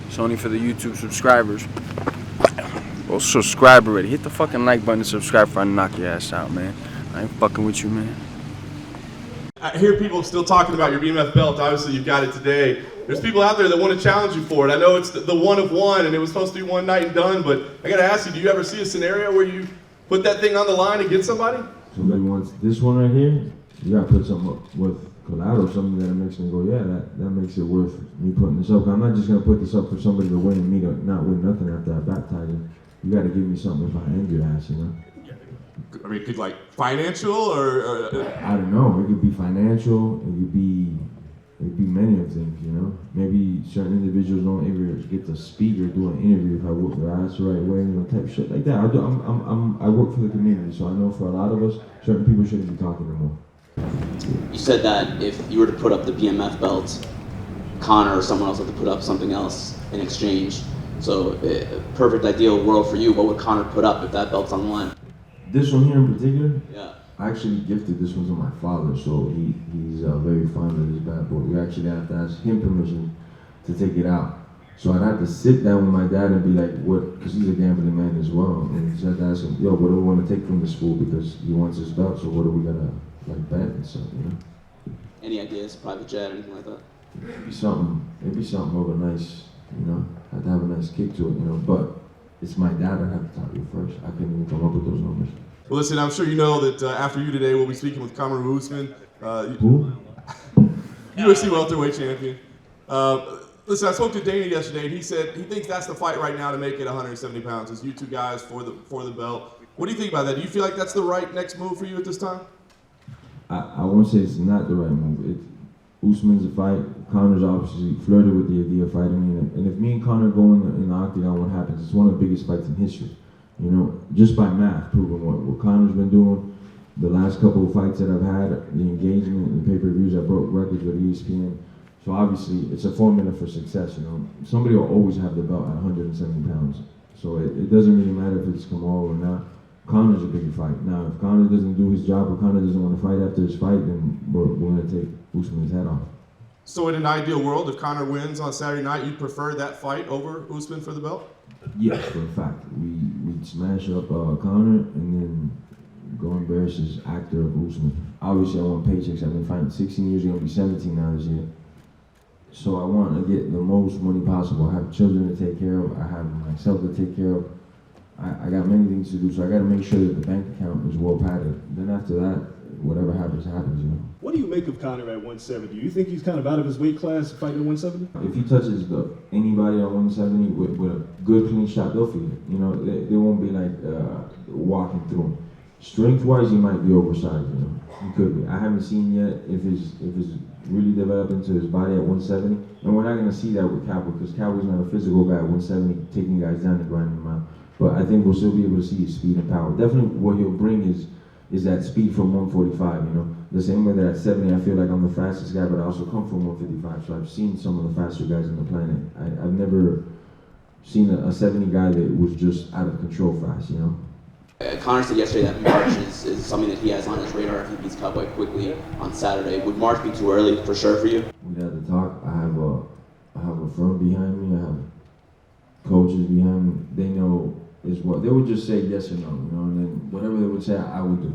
It's only for the YouTube subscribers. Well, subscribe already. Hit the fucking like button and subscribe before I knock your ass out, man. I ain't fucking with you, man. I hear people still talking about your BMF belt. Obviously, you've got it today. There's people out there that want to challenge you for it. I know it's the one of one, and it was supposed to be one night and done, but I got to ask you, do you ever see a scenario where you put that thing on the line against somebody? Somebody wants this one right here, you got to put something up with collateral, something that makes me go, yeah, that makes it worth me putting this up. I'm not just going to put this up for somebody to win and me to not win nothing after I baptize him. You got to give me something if I end your ass, you know? I mean, could like financial or I don't know. It could be financial. It could be many of things. You know, maybe certain individuals don't ever get to speak or do an interview if I whoop their ass the right way. You know, type shit like that. I work for the community, so I know for a lot of us, certain people shouldn't be talking anymore. You said that if you were to put up the BMF belt, Conor or someone else had to put up something else in exchange. So, perfect ideal world for you. What would Conor put up if that belt's on the line? This one here in particular, yeah. I actually gifted this one to my father, so he's very fond of this bad boy. We actually have to ask him permission to take it out. So I'd have to sit down with my dad and be like, what, because he's a gambling man as well, and so I'd ask him, yo, what do we want to take from this fool, because he wants his belt, so what are we gonna, like, bet and stuff, you know? Any ideas, private jet, anything like that? It'd be something of a nice, you know, I'd have a nice kick to it, you know, but it's my dad I'd have to talk to first. I couldn't even come up with those numbers. Well, listen, I'm sure you know that after you today, we'll be speaking with Kamaru Usman. Who? UFC welterweight champion. Listen, I spoke to Dana yesterday, and he said he thinks that's the fight right now to make it 170 pounds. It's you two guys for the belt. What do you think about that? Do you feel like that's the right next move for you at this time? I won't say it's not the right move. Usman's a fight. Conor's obviously flirted with the idea of fighting me, and if me and Conor go in the octagon, what happens? It's one of the biggest fights in history. You know, just by math, proving what Conor's been doing. The last couple of fights that I've had, the engagement, the pay-per-views, I broke records with ESPN. So obviously, it's a formula for success. You know, somebody will always have the belt at 170 pounds. So it doesn't really matter if it's Kamaru or not. Conor's a bigger fight. Now, if Conor doesn't do his job or Conor doesn't want to fight after his fight, then we're going to take Usman's head off. So in an ideal world, if Conor wins on Saturday night, you'd prefer that fight over Usman for the belt? Yes, for a fact. We'd smash up Conor and then go embarrass his actor of Usman. Obviously, I want paychecks. I've been fighting 16 years, going to be 17 now this year. So I want to get the most money possible. I have children to take care of. I have myself to take care of. I got many things to do, so I got to make sure that the bank account is well padded. Then after that, whatever happens, happens, you know. What do you make of Conor at 170? Do you think he's kind of out of his weight class fighting at 170? If he touches anybody at 170 with a good clean shot, they'll feel it. You know, they won't be like walking through him. Strength-wise, he might be oversized, you know. He could be. I haven't seen yet if it's really developed into his body at 170. And we're not going to see that with Cowboy, because Cowboy's not a physical guy at 170, taking guys down and grinding them out. But I think we'll still be able to see his speed and power. Definitely what he'll bring is that speed from 145, you know. The same way that at 70, I feel like I'm the fastest guy, but I also come from 155. So I've seen some of the faster guys on the planet. I've never seen a 70 guy that was just out of control fast, you know. Conor said yesterday that March is something that he has on his radar if he beats Cowboy quickly on Saturday. Would March be too early for sure for you? We'd have to talk. I have a firm behind me. I have coaches behind me. They know is what they would just say yes or no, you know, and then whatever they would say, I would do.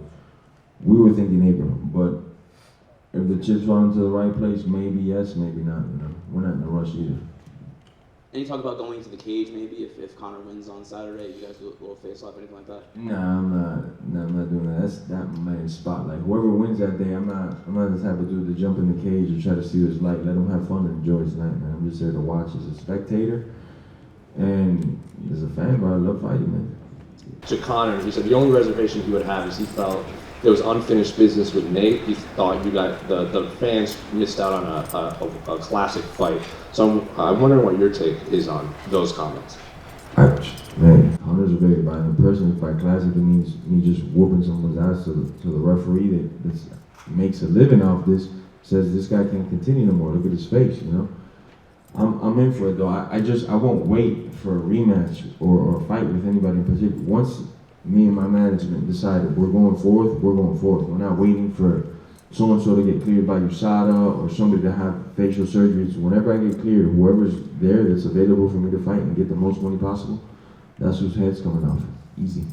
We were thinking Abraham, but if the chips fall into the right place, maybe yes, maybe not. You know, we're not in a rush either. Any talk about going into the cage maybe if Conor wins on Saturday? You guys do a little face-off, anything like that? Nah, I'm not doing that. That's that man's spot. Like whoever wins that day, I'm not the type of dude to jump in the cage and try to see his light. Let him have fun and enjoy his night, man. I'm just there to watch as a spectator. And as a fan, bro, I love fighting, man. To Conor, he said the only reservation he would have is he felt there was unfinished business with Nate. He thought you got the fans missed out on a classic fight. So I'm wondering what your take is on those comments. Man, Conor's a very violent person. By classic, it means me just whooping someone's ass to the referee that makes a living off this, says this guy can't continue no more. Look at his face, you know. I'm in for it though. I won't wait for a rematch or a fight with anybody in particular. Once me and my management decided we're going forth, we're going forth. We're not waiting for so-and-so to get cleared by USADA or somebody to have facial surgeries. Whenever I get cleared, whoever's there that's available for me to fight and get the most money possible, that's whose head's coming off. Easy.